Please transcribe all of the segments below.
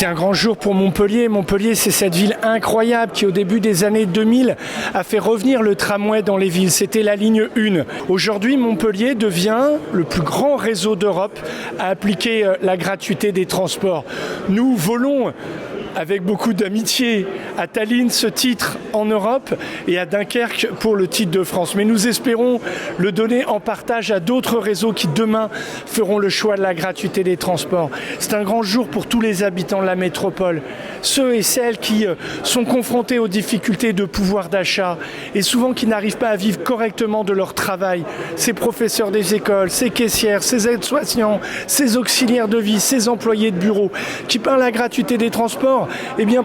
C'est un grand jour pour Montpellier. Montpellier, c'est cette ville incroyable qui, au début des années 2000, a fait revenir le tramway dans les villes. C'était la ligne 1. Aujourd'hui, Montpellier devient le plus grand réseau d'Europe à appliquer la gratuité des transports. Nous volons avec beaucoup d'amitié à Tallinn ce titre en Europe et à Dunkerque pour le titre de France. Mais nous espérons le donner en partage à d'autres réseaux qui demain feront le choix de la gratuité des transports. C'est un grand jour pour tous les habitants de la métropole, ceux et celles qui sont confrontés aux difficultés de pouvoir d'achat et souvent qui n'arrivent pas à vivre correctement de leur travail. Ces professeurs des écoles, ces caissières, ces aides-soignants, ces auxiliaires de vie, ces employés de bureau qui par la gratuité des transports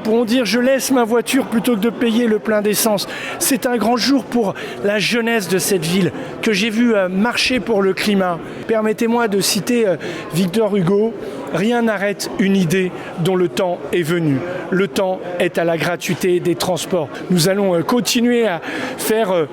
pourront dire je laisse ma voiture plutôt que de payer le plein d'essence. C'est un grand jour pour la jeunesse de cette ville que j'ai vu marcher pour le climat. Permettez-moi de citer Victor Hugo. Rien n'arrête une idée dont le temps est venu. Le temps est à la gratuité des transports. Nous allons continuer à faire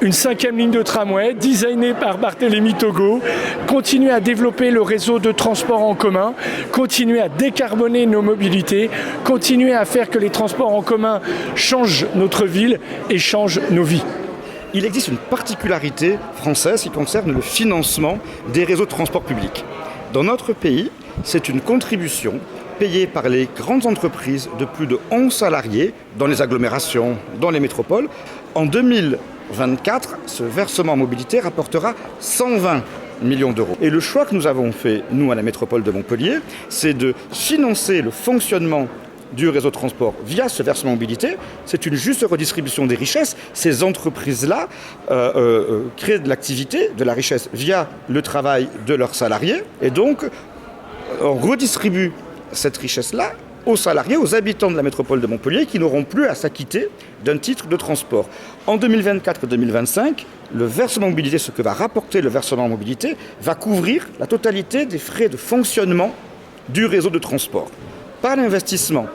une 5e ligne de tramway designée par Barthélémy Togo, continuer à développer le réseau de transport en commun, continuer à décarboner nos mobilités, continuer à faire que les transports en commun changent notre ville et changent nos vies. Il existe une particularité française qui concerne le financement des réseaux de transport public. Dans notre pays, c'est une contribution payée par les grandes entreprises de plus de 11 salariés dans les agglomérations, dans les métropoles. En 2024, ce versement mobilité rapportera 120 millions d'euros. Et le choix que nous avons fait, nous, à la métropole de Montpellier, c'est de financer le fonctionnement du réseau de transport via ce versement mobilité. C'est une juste redistribution des richesses. Ces entreprises-là créent de l'activité, de la richesse via le travail de leurs salariés. Et donc, on redistribue cette richesse-là aux salariés, aux habitants de la métropole de Montpellier qui n'auront plus à s'acquitter d'un titre de transport. En 2024-2025, le versement mobilité, ce que va rapporter le versement mobilité, va couvrir la totalité des frais de fonctionnement du réseau de transport. Pas l'investissement.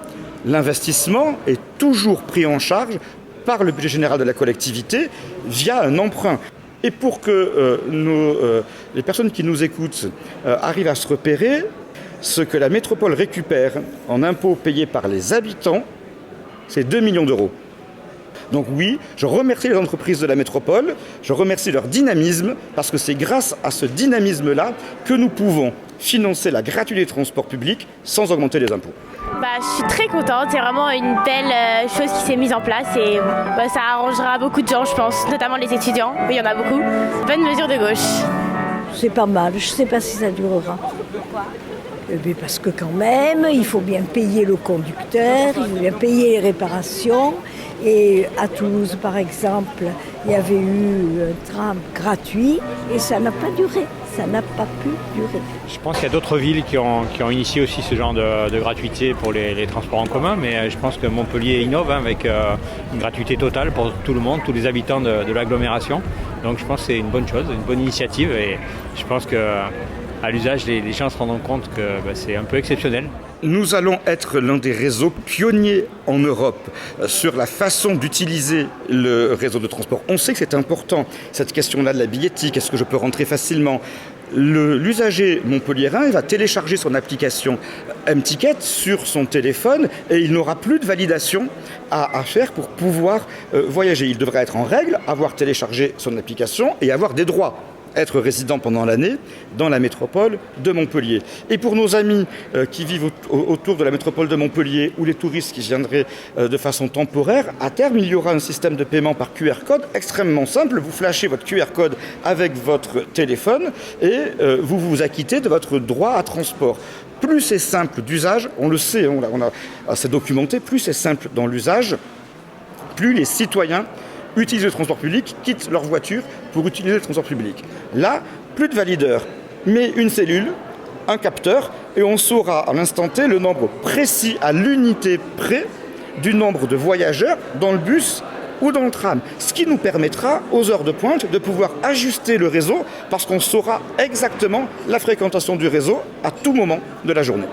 L'investissement est toujours pris en charge par le budget général de la collectivité via un emprunt. Et pour que les personnes qui nous écoutent arrivent à se repérer, ce que la métropole récupère en impôts payés par les habitants, c'est 2 millions d'euros. Donc oui, je remercie les entreprises de la métropole, je remercie leur dynamisme, parce que c'est grâce à ce dynamisme-là que nous pouvons financer la gratuité des transports publics sans augmenter les impôts. Je suis très contente, c'est vraiment une belle chose qui s'est mise en place et ça arrangera beaucoup de gens, je pense, notamment les étudiants, il y en a beaucoup. Bonne mesure de gauche. C'est pas mal, je ne sais pas si ça durera. Pourquoi ? Parce que quand même, il faut bien payer le conducteur, il faut bien payer les réparations. Et à Toulouse, par exemple, il y avait eu un tram gratuit et ça n'a pas duré. Ça n'a pas pu durer. Je pense qu'il y a d'autres villes qui ont initié aussi ce genre de gratuité pour les transports en commun, mais je pense que Montpellier innove avec une gratuité totale pour tout le monde, tous les habitants de l'agglomération. Donc je pense que c'est une bonne chose, une bonne initiative et je pense qu'à l'usage, les gens se rendent compte que c'est un peu exceptionnel. Nous allons être l'un des réseaux pionniers en Europe sur la façon d'utiliser le réseau de transport. On sait que c'est important, cette question-là de la billettique, est-ce que je peux rentrer facilement ? L'usager montpelliérain il va télécharger son application M-Ticket sur son téléphone et il n'aura plus de validation à faire pour pouvoir voyager. Il devra être en règle, avoir téléchargé son application et avoir des droits. Être résident pendant l'année dans la métropole de Montpellier. Et pour nos amis qui vivent autour de la métropole de Montpellier ou les touristes qui viendraient de façon temporaire, à terme, il y aura un système de paiement par QR code extrêmement simple. Vous flashez votre QR code avec votre téléphone et vous vous acquittez de votre droit à transport. Plus c'est simple d'usage, on le sait, c'est documenté, plus c'est simple dans l'usage, plus les citoyens utilisent le transport public, quittent leur voiture pour utiliser le transport public. Là, plus de valideur, mais une cellule, un capteur, et on saura à l'instant T le nombre précis, à l'unité près, du nombre de voyageurs dans le bus ou dans le tram. Ce qui nous permettra, aux heures de pointe, de pouvoir ajuster le réseau parce qu'on saura exactement la fréquentation du réseau à tout moment de la journée.